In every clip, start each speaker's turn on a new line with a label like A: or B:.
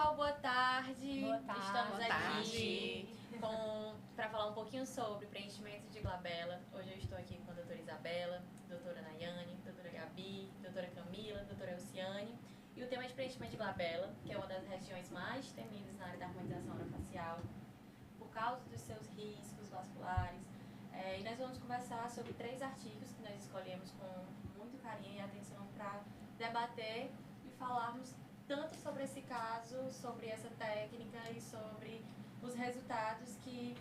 A: pessoal, boa tarde.
B: Boa tarde.
A: Estamos
B: Boa
A: aqui para falar um pouquinho sobre preenchimento de glabela. Hoje eu estou aqui com a doutora Isabela, doutora Nayane, doutora Gabi, doutora Camila, doutora Elciane. E o tema é de preenchimento de glabela, que é uma das regiões mais temidas na área da harmonização orofacial, por causa dos seus riscos vasculares. E nós vamos conversar sobre 3 artigos que nós escolhemos com muito carinho e atenção para debater e falarmos tanto sobre esse caso, sobre essa técnica e sobre os resultados que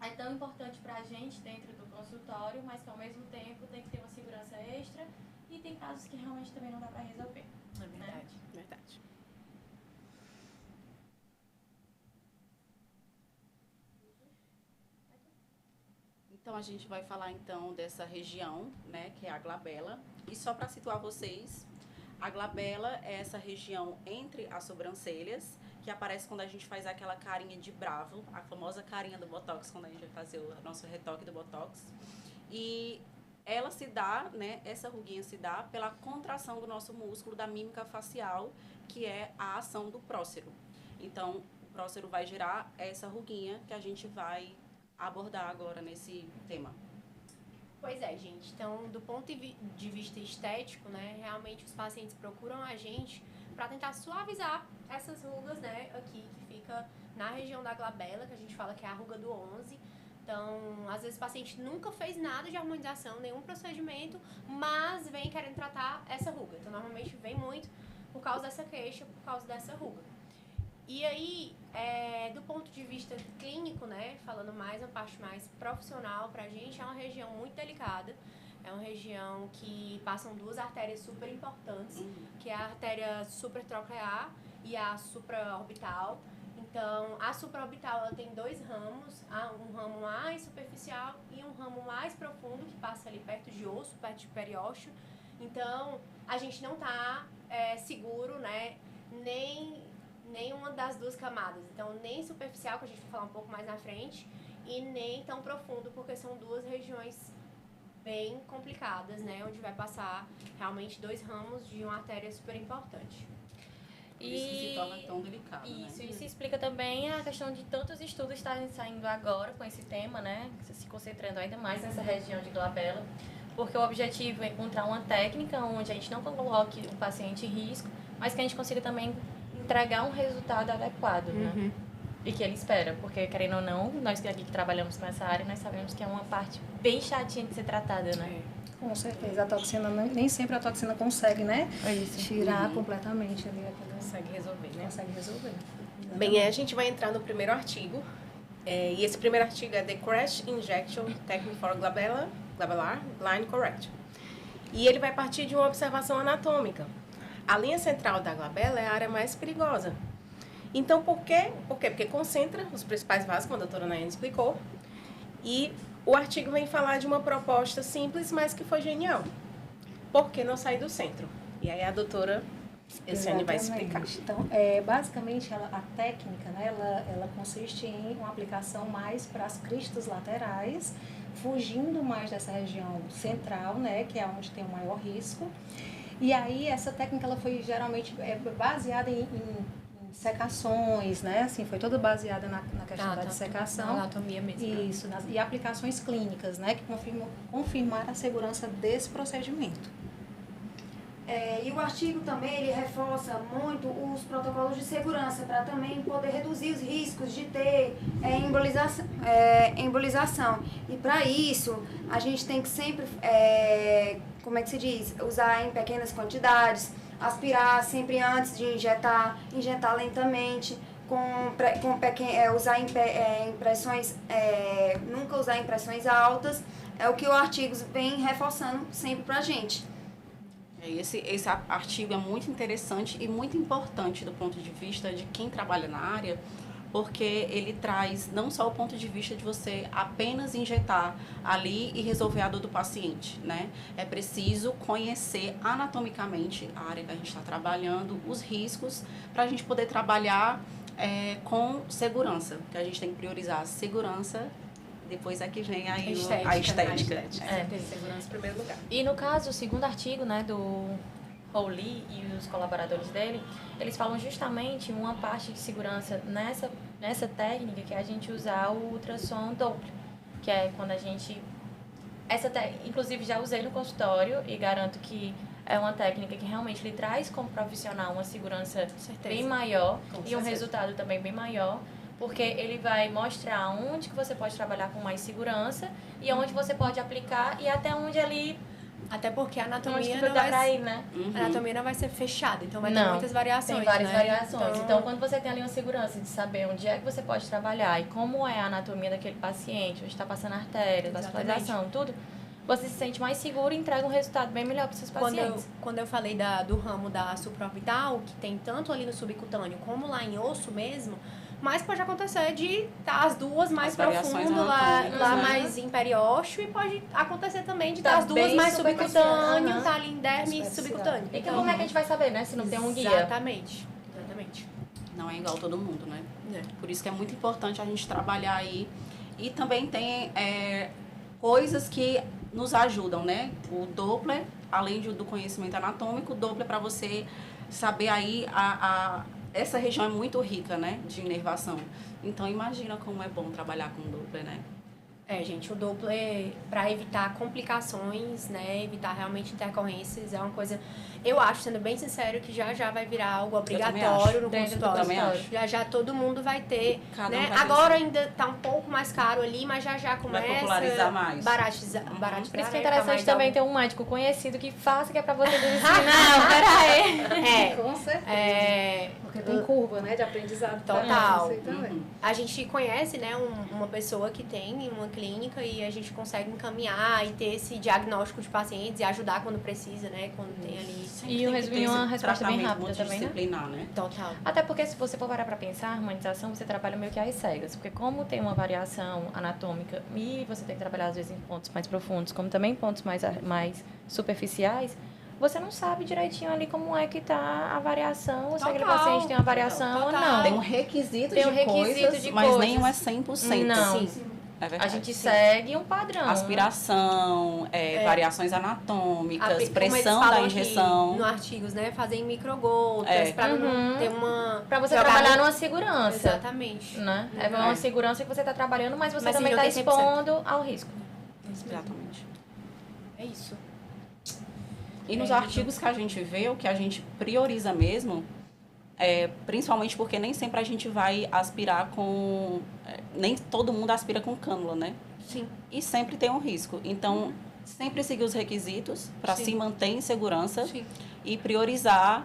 A: é tão importante para a gente dentro do consultório, mas que ao mesmo tempo tem que ter uma segurança extra e tem casos que realmente também não dá para resolver.
B: É verdade,
A: né?
B: verdade. Então a gente vai falar então dessa região, né, que é a glabela. E só para situar vocês, a glabela é essa região entre as sobrancelhas, que aparece quando a gente faz aquela carinha de bravo, a famosa carinha do Botox, quando a gente vai fazer o nosso retoque do Botox. E ela se dá, né, essa ruguinha se dá pela contração do nosso músculo da mímica facial, que é a ação do prócero. Então, o prócero vai gerar essa ruguinha que a gente vai abordar agora nesse tema.
C: Pois é, gente. Então, do ponto de vista estético, né, realmente os pacientes procuram a gente para tentar suavizar essas rugas, né, aqui que fica na região da glabela, que a gente fala que é a ruga do 11. Então, às vezes o paciente nunca fez nada de harmonização, nenhum procedimento, mas vem querendo tratar essa ruga. Então, normalmente vem muito por causa dessa queixa, por causa dessa ruga. E aí, do ponto de vista clínico, né, falando mais uma parte mais profissional pra gente, é uma região muito delicada. É uma região que passam 2 artérias super importantes, que é a artéria supratroquear e a supraorbital. Então, a supraorbital ela tem 2 ramos, um ramo mais superficial e um ramo mais profundo, que passa ali perto de osso, perto de periósteo. Então, a gente não tá seguro, né, nenhuma das 2 camadas. Então, nem superficial, que a gente vai falar um pouco mais na frente, e nem tão profundo, porque são 2 regiões bem complicadas, né? Onde vai passar realmente 2 ramos de uma artéria super importante.
B: Por isso que se torna tão delicado,
A: Isso,
B: né?
A: isso explica também a questão de tantos estudos estarem saindo agora com esse tema, né? Se concentrando ainda mais nessa região de glabela, porque o objetivo é encontrar uma técnica onde a gente não coloque o paciente em risco, mas que a gente consiga também entregar um resultado adequado, né? E que ele espera, porque querendo ou não, nós aqui que trabalhamos com essa área, nós sabemos que é uma parte bem chatinha de ser tratada, né?
D: Com certeza, a toxina, nem sempre a toxina consegue, né? Tirar completamente ali aquilo.
E: Consegue resolver, né?
D: Consegue resolver.
E: Bem, a gente vai entrar no primeiro artigo. E esse primeiro artigo é The Crash Injection Technique for Glabellar Line Correction. E ele vai partir de uma observação anatômica. A linha central da glabela é a área mais perigosa. Então, por quê? Porque concentra os principais vasos, como a doutora Nayane explicou. E o artigo vem falar de uma proposta simples, mas que foi genial. Por que não sair do centro? E aí a doutora Elciane vai explicar.
D: Então, basicamente, a técnica, né, ela consiste em uma aplicação mais para as cristas laterais, fugindo mais dessa região central, né, que é onde tem o maior risco. E aí, essa técnica ela foi geralmente baseada em secações, né? Assim, foi toda baseada na questão da dissecação.
C: Na anatomia mesmo.
D: Isso, e aplicações clínicas, né? Que confirmaram a segurança desse procedimento.
F: E o artigo também ele reforça muito os protocolos de segurança para também poder reduzir os riscos de ter embolização. E para isso, a gente tem que sempre, como é que se diz? Usar em pequenas quantidades, aspirar sempre antes de injetar lentamente, usar impressões, nunca usar impressões altas. É o que o artigo vem reforçando sempre para a gente.
B: Esse artigo é muito interessante e muito importante do ponto de vista de quem trabalha na área, porque ele traz não só o ponto de vista de você apenas injetar ali e resolver a dor do paciente, né? É preciso conhecer anatomicamente a área que a gente está trabalhando, os riscos, para a gente poder trabalhar com segurança, que a gente tem que priorizar a segurança. Depois aqui vem aí a estética.
E: Tem segurança em primeiro lugar.
A: E no caso, o segundo artigo, né, Paul Lee e os colaboradores dele, eles falam justamente uma parte de segurança nessa técnica, que é a gente usar o ultrassom Doppler, que é quando a gente... inclusive já usei no consultório e garanto que é uma técnica que realmente lhe traz como profissional uma segurança bem maior e um resultado também bem maior, porque ele vai mostrar onde que você pode trabalhar com mais segurança e onde você pode aplicar e até onde ali...
C: Até porque a
A: Onde
C: anatomia
A: que
C: não
A: dá
C: vai
A: pra ir, né?
C: A anatomia não vai ser fechada, então vai ter
A: Não,
C: muitas variações.
A: Tem várias
C: né?
A: variações. Então, quando você tem ali uma segurança de saber onde é que você pode trabalhar e como é a anatomia daquele paciente, onde está passando a artéria, vascularização, tudo, você se sente mais seguro e entrega um resultado bem melhor para os seus pacientes.
C: Quando eu falei do ramo da supraorbital, que tem tanto ali no subcutâneo como lá em osso mesmo, mas pode acontecer de estar as duas mais profundo, lá mais em periósteo, e pode acontecer também de estar as duas mais subcutâneo, tá ali em derme subcutâneo.
A: E como é que a gente vai saber, né? Se não tem um guia.
C: Exatamente.
B: Não é igual todo mundo, né?
C: É.
B: Por isso que é muito importante a gente trabalhar aí. E também tem coisas que nos ajudam, né? O Doppler, além do conhecimento anatômico, o Doppler para você saber aí essa região é muito rica, né? De inervação. Então, imagina como é bom trabalhar com o Doppler, né?
C: Gente, o Doppler, para evitar complicações, né, evitar realmente intercorrências, é uma coisa, eu acho, sendo bem sincero, que já vai virar algo obrigatório no consultório. Já todo mundo vai ter, né? Agora ainda tá um pouco mais caro ali, mas já começa
B: vai popularizar mais.
C: Baratizar.
A: Por isso que é interessante também ter um médico conhecido que faça, que é pra você dizer assim, não, peraí.
D: Com certeza. Porque tem curva, né, de aprendizado.
C: Total.
D: Também.
C: A gente conhece, né, uma pessoa que tem uma clínica e a gente consegue encaminhar e ter esse diagnóstico de pacientes e ajudar quando precisa, né, quando tem ali.
A: E uma resposta bem rápida também,
B: né?
C: Total.
A: Até porque se você for parar pra pensar, a harmonização, você trabalha meio que às cegas. Porque como tem uma variação anatômica e você tem que trabalhar às vezes em pontos mais profundos, como também em pontos mais superficiais, você não sabe direitinho ali como é que tá a variação, se aquele paciente tem uma variação ou não.
B: Tem um requisito de coisas, mas nenhum é 100%.
A: Não.
C: Sim.
B: É verdade.
A: A gente segue um padrão.
B: Aspiração, variações anatômicas, pressão da injeção.
C: No artigos, né? Fazer em microgotas, pra não ter uma...
A: Pra você trabalhar numa segurança.
C: Exatamente.
A: Né? É uma segurança que você tá trabalhando, mas você
C: Mas
A: também
C: sim,
A: tá
C: não tem 100%.
A: expondo ao risco.
B: Exatamente.
C: É isso.
B: E nos artigos que a gente vê, o que a gente prioriza mesmo, principalmente porque nem sempre a gente vai aspirar com... nem todo mundo aspira com cânula, né?
C: Sim.
B: E sempre tem um risco. Então, sempre seguir os requisitos para se manter em segurança.
C: Sim.
B: E priorizar,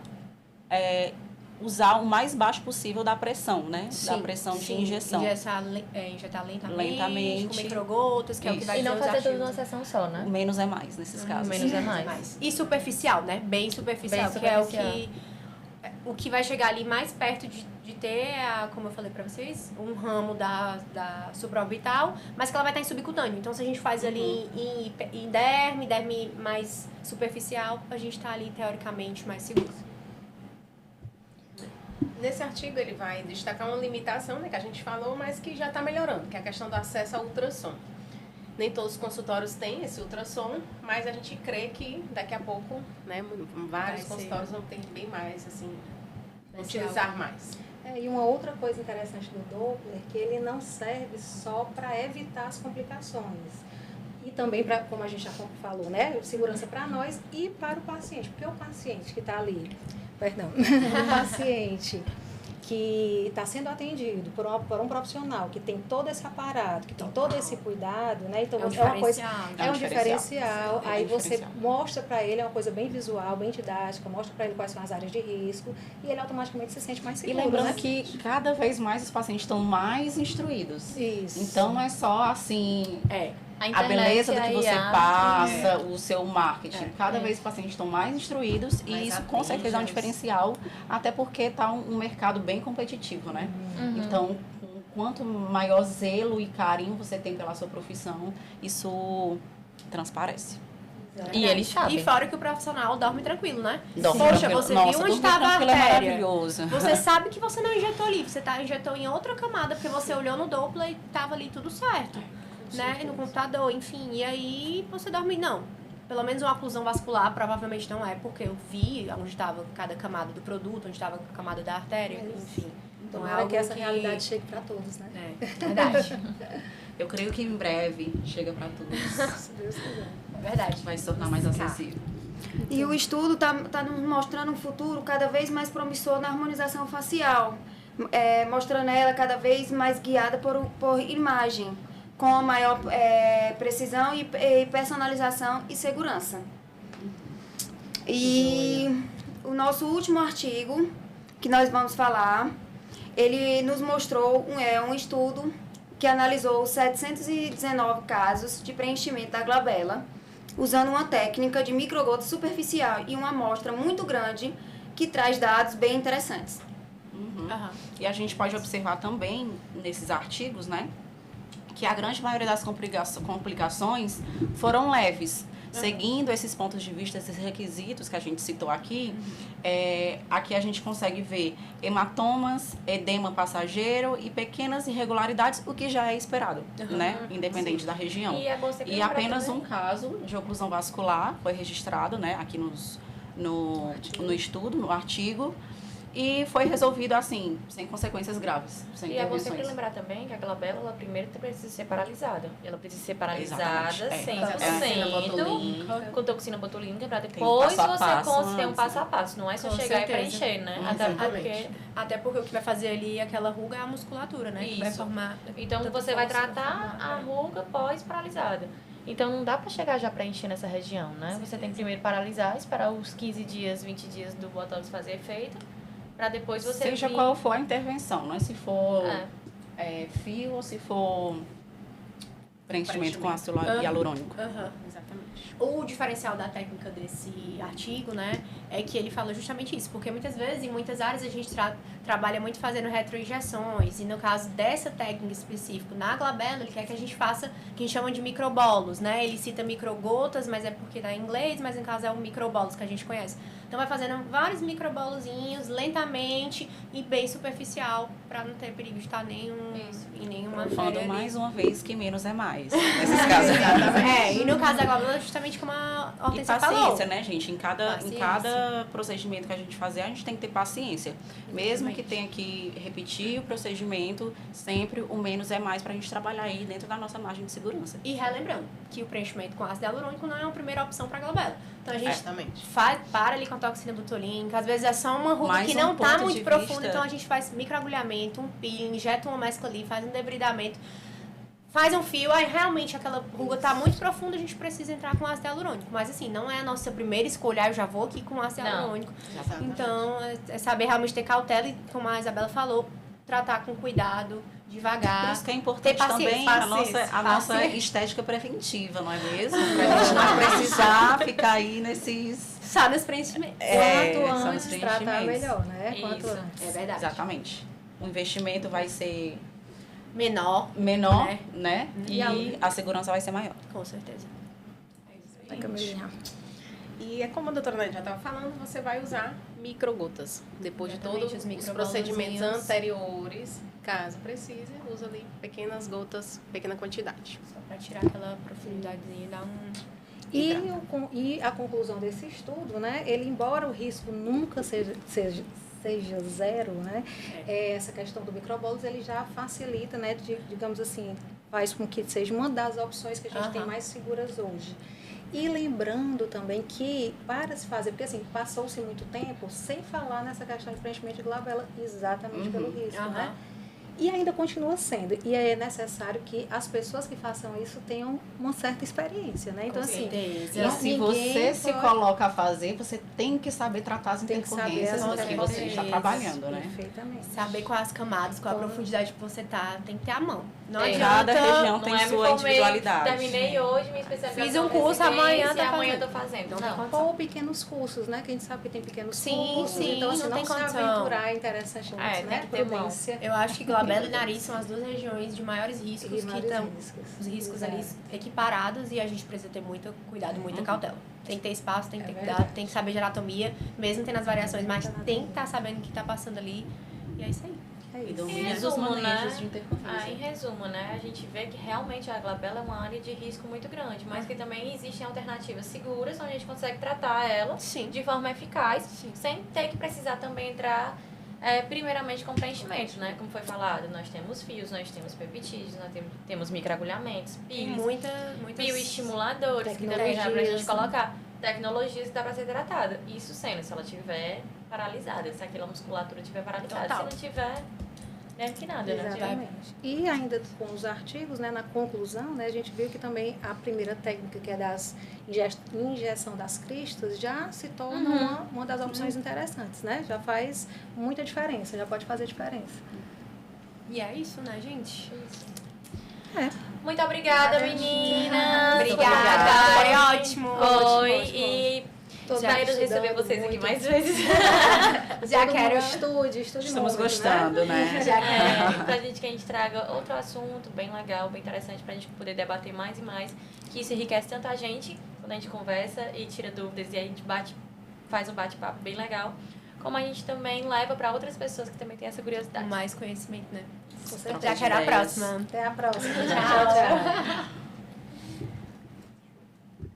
B: usar o mais baixo possível da pressão, né? Da pressão de injeção.
C: Injetar lentamente, com microgotas, que é o que vai
A: E não
C: ser os
A: fazer tudo
C: artigos.
A: numa sessão só, né?
B: Menos é mais nesses casos.
A: Menos é mais.
C: E superficial, né? Bem superficial,
A: Bem
C: que é
A: superficial.
C: o que vai chegar ali mais perto de ter, como eu falei pra vocês, um ramo da supraorbital, mas que ela vai estar em subcutâneo. Então, se a gente faz ali em derme mais superficial, a gente tá ali, teoricamente, mais seguro.
E: Nesse artigo ele vai destacar uma limitação, né, que a gente falou, mas que já está melhorando, que é a questão do acesso ao ultrassom. Nem todos os consultórios têm esse ultrassom, mas a gente crê que daqui a pouco, né, vários consultórios vão ter bem mais, assim, utilizar mais.
D: E uma outra coisa interessante do Doppler, que ele não serve só para evitar as complicações. E também, para, como a gente já falou, né, segurança para nós e para o paciente. Porque o paciente que está ali, o paciente que está sendo atendido por um profissional que tem todo esse aparato, que tem todo esse cuidado, né? Então, é um diferencial. Aí você mostra para ele, é uma coisa bem visual, bem didática, mostra para ele quais são as áreas de risco e ele automaticamente se sente mais seguro.
B: E lembrando,
D: né?
B: que cada vez mais os pacientes estão mais instruídos.
D: Isso.
B: Então, não é só assim... A
A: internet,
B: beleza do que você passa, o seu marketing.
C: É.
B: Cada vez os pacientes estão mais instruídos e isso com certeza é um diferencial, até porque está um mercado bem competitivo, né? Então, quanto maior zelo e carinho você tem pela sua profissão, isso transparece.
A: E eles sabem.
C: E fora que o profissional dorme tranquilo, né?
B: Dorme
C: Poxa,
B: tranquilo.
C: você
B: Nossa,
C: viu onde
B: dormir
C: estava a
B: tranquilo é
C: artéria.
B: maravilhoso.
C: Você sabe que você não injetou ali, você injetou em outra camada, porque você olhou no Doppler e estava ali tudo certo. Né? No computador, enfim. E aí você dorme, não. pelo menos uma oclusão vascular, provavelmente não é, porque eu vi onde estava cada camada do produto, onde estava a camada da artéria, enfim. Então
D: Tomara que essa realidade chegue para todos, né?
C: É, verdade.
B: Eu creio que em breve chega para todos.
D: Se Deus quiser.
C: É verdade.
B: Vai se tornar mais acessível.
F: E o estudo está nos mostrando um futuro cada vez mais promissor na harmonização facial, mostrando ela cada vez mais guiada por imagem, com maior precisão e personalização e segurança. E o nosso último artigo que nós vamos falar, ele nos mostrou um estudo que analisou 719 casos de preenchimento da glabela, usando uma técnica de microgota superficial e uma amostra muito grande que traz dados bem interessantes.
C: Aham.
B: E a gente pode observar também nesses artigos, né, que a grande maioria das complicações foram leves. Seguindo esses pontos de vista, esses requisitos que a gente citou aqui, aqui a gente consegue ver hematomas, edema passageiro e pequenas irregularidades, o que já é esperado, né? Independente da região.
A: E é bom sempre
B: E
A: lembrar
B: apenas
A: também-
B: um caso de oclusão vascular foi registrado, né, aqui no estudo, no artigo, e foi resolvido assim, sem consequências graves, sem
A: E é bom sempre
B: intervenções.
A: lembrar também que a glabela, ela primeiro precisa ser paralisada. Ela precisa ser paralisada
B: Exatamente,
A: 100%, com toxina botulínica, pra
B: Tem um
A: depois
B: passo a
A: você
B: passo
A: ter um
B: antes,
A: passo a
B: né?
A: passo. Não é só
C: Com
A: chegar e
C: certeza.
A: preencher, né?
C: Até porque o que vai fazer ali aquela ruga é a musculatura, né? Que vai
A: Isso.
C: formar.
A: Então
C: tanta
A: você vai
C: força,
A: tratar
C: vai formar,
A: a ruga pós-paralisada. Então não dá pra chegar já preencher nessa região, né? Você tem que primeiro paralisar, esperar os 15 dias, 20 dias do botox fazer efeito, pra depois você
B: Seja
A: vir-
B: qual for a intervenção, não é se for
A: É.
B: fio ou se for preenchimento com ácido hialurônico.
C: Aham.
B: Exatamente.
C: O diferencial da técnica desse artigo, né, é que ele fala justamente isso, porque muitas vezes, em muitas áreas, a gente trabalha muito fazendo retroinjeções, e no caso dessa técnica específica, na glabela, ele quer que a gente faça o que a gente chama de microbolos, né, ele cita microgotas, mas é porque tá em inglês, mas no caso é o microbolos que a gente conhece. Então vai fazendo vários microbolozinhos, lentamente e bem superficial, para não ter perigo de estar em nenhuma
B: Falando
C: artéria ali.
B: mais uma vez que menos é mais, nesses casos.
C: E no caso da glabela, justamente como a
B: E
C: Hortência
B: paciência,
C: falou.
B: né, gente? Em cada
C: Paciência.
B: procedimento que a gente fazer, a gente tem que ter paciência. Mesmo que tenha que repetir o procedimento, sempre o menos é mais pra gente trabalhar aí dentro da nossa margem de segurança.
C: E relembrando que o preenchimento com ácido hialurônico não é uma primeira opção para glabela. Então a gente
E: Exatamente.
C: para ali com a toxina botulínica, às vezes é só uma ruga
B: Mais
C: que
B: um
C: não tá
B: ponto
C: muito
B: de
C: profunda,
B: vista.
C: então a gente faz microagulhamento, um peeling, injeta uma mescla ali, faz um debridamento, faz um fio, aí realmente aquela ruga tá muito profunda, a gente precisa entrar com ácido hialurônico. Mas assim, não é a nossa primeira escolha, eu já vou aqui com ácido
A: Não.
C: hialurônico.
E: Exatamente.
C: Então, é saber realmente ter cautela e, como a Isabela falou, tratar com cuidado,
B: Por
C: devagar.
B: isso que é importante
C: ter paciência,
B: também a
C: paciência,
B: nossa
C: paciência.
B: estética preventiva, não é mesmo? Pra gente não precisar ficar aí nesses...
C: Só nos preenchimentos.
D: Quanto
B: são
D: antes
B: os
D: tratar,
B: preenchimentos.
D: melhor, né? Quanto
A: Isso.
D: antes.
C: É verdade.
B: Exatamente. O investimento vai ser
C: Menor,
B: menor,
C: É.
B: né?
D: E
B: E a segurança vai ser maior.
C: com certeza.
D: Vai, Camilinha.
E: E é como a doutora Nadia já estava falando, você vai usar microgotas. Depois de
C: Exatamente,
E: todos
C: os
E: os
C: microbolozinhos.
E: procedimentos anteriores, caso precise, usa ali pequenas gotas, pequena quantidade.
C: Só pra tirar aquela profundidadezinha e dar um...
D: E a conclusão desse estudo, né? Ele, embora o risco nunca seja zero, né? Essa questão do microbolos, ele já facilita, né? Digamos assim, faz com que seja uma das opções que a gente tem mais seguras hoje. E lembrando também que, para se fazer, porque assim, passou-se muito tempo sem falar nessa questão de preenchimento de glabela exatamente pelo risco, né? E ainda continua sendo. E é necessário que as pessoas que façam isso tenham uma certa experiência, né? Então, assim,
B: E se
D: ninguém
B: você se
D: pode-
B: coloca a fazer, você tem que saber tratar as
D: tem que saber
B: intercorrências
D: as
B: que você está
C: intercorrências.
B: trabalhando, né?
D: Perfeitamente.
C: Saber quais as camadas, qual a
D: Então-
C: profundidade que você tá, tem que ter a mão. Não
A: É.
B: Cada
C: adianta...
B: região
A: Não
B: tem
A: é me
B: sua
A: formei,
B: individualidade.
A: Terminei hoje, me especialização
C: Fiz um
A: nesse
C: curso,
A: mês,
C: amanhã
A: e
C: tá
A: amanhã eu
C: fazendo.
A: tô fazendo.
C: Não tem
A: Não.
C: condição.
D: Ou pequenos cursos, né? Que a gente sabe que tem pequenos
C: Sim,
D: cursos.
C: sim,
D: então, assim,
C: não
D: não
C: tem
D: se
C: condição.
D: aventurar é interessante antes,
A: tem
D: né?
A: que ter mão.
D: Prudência.
C: Eu acho que glabela e nariz são as duas regiões de maiores riscos
D: E
C: que
D: vários
C: estão...
D: riscos.
C: Os riscos ali
D: Exato.
C: equiparados e a gente precisa ter muito cuidado, muita cautela. Tem que ter espaço, tem que ter cuidado,
D: verdade.
C: tem que saber de anatomia, mesmo tendo as variações, mas tem que estar sabendo o que está passando ali. E é isso aí.
D: É
B: E
D: isso.
B: domínio dos
A: Resumo,
B: manejos
A: né?
B: de
A: Em
B: interconfície.
A: resumo, né, a gente vê que realmente a glabela é uma área de risco muito grande, mas que também existem alternativas seguras onde a gente consegue tratar ela
C: Sim.
A: de forma eficaz, sem ter que precisar também entrar primeiramente com preenchimento, né? Como foi falado, nós temos fios, nós temos peptídeos, nós temos microagulhamentos,
C: Tem
A: pios,
C: muitas
A: bioestimuladores que também dá pra gente
D: Tecnologias,
A: colocar. Tecnologias que dá pra ser tratada. Isso sendo, se ela estiver paralisada, se aquela musculatura estiver paralisada.
C: Total.
A: Se não tiver, é que nada, né?
D: Exatamente. E ainda com os artigos, né, na conclusão, né, a gente viu que também a primeira técnica, que é das injeção das cristas, já se torna uma das opções interessantes, né? Já faz muita diferença, já pode fazer diferença.
C: E é isso, né, gente?
A: Muito obrigada, meninas.
C: Obrigada. Foi ótimo.
A: Foi.
C: Ótimo.
A: E
D: Todo
A: espero
D: mundo
A: receber
D: estudando
A: vocês aqui
D: muito.
A: mais vezes.
C: Já
D: Todo
C: quero.
D: mundo estude
B: Estamos
D: muito,
B: gostando, né?
C: Já quero.
A: Pra gente que a gente traga outro assunto bem legal, bem interessante, pra gente poder debater mais e mais. Que isso enriquece tanto a gente, quando a gente conversa e tira dúvidas e a gente faz um bate-papo bem legal. Como a gente também leva pra outras pessoas que também têm essa curiosidade.
C: Mais conhecimento, né?
D: Com certeza.
C: Já quero a
B: ideias.
C: próxima.
D: Até a próxima.
C: Tchau.
D: Tchau, tchau.